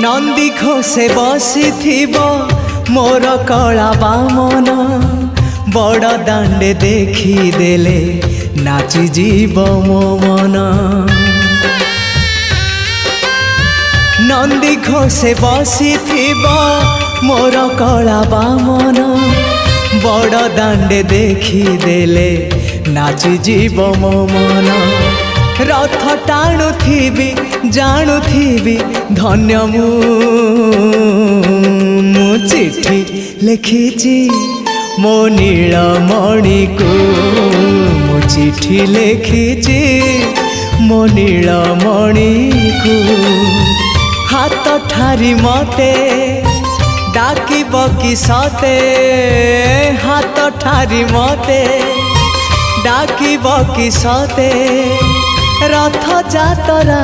नंदी घोषे बसी मोर कला बामन बड़ दांडे देखी देले नाची जीव मो मन। नंदी घोषे बसी मोर कला बामन बड़ दांडे देखी देले नाची जीव मो मन। रथ टाणुथिबी जाणुथिबी धन्य मु चिठी लिखिची मो नीलमणि को मु चिठी लिखिची मो नीलमणि को। हाथ ठारी मते डाकिब कि सते हाथ ठारी मते डाकिब कि सते रथ जातरा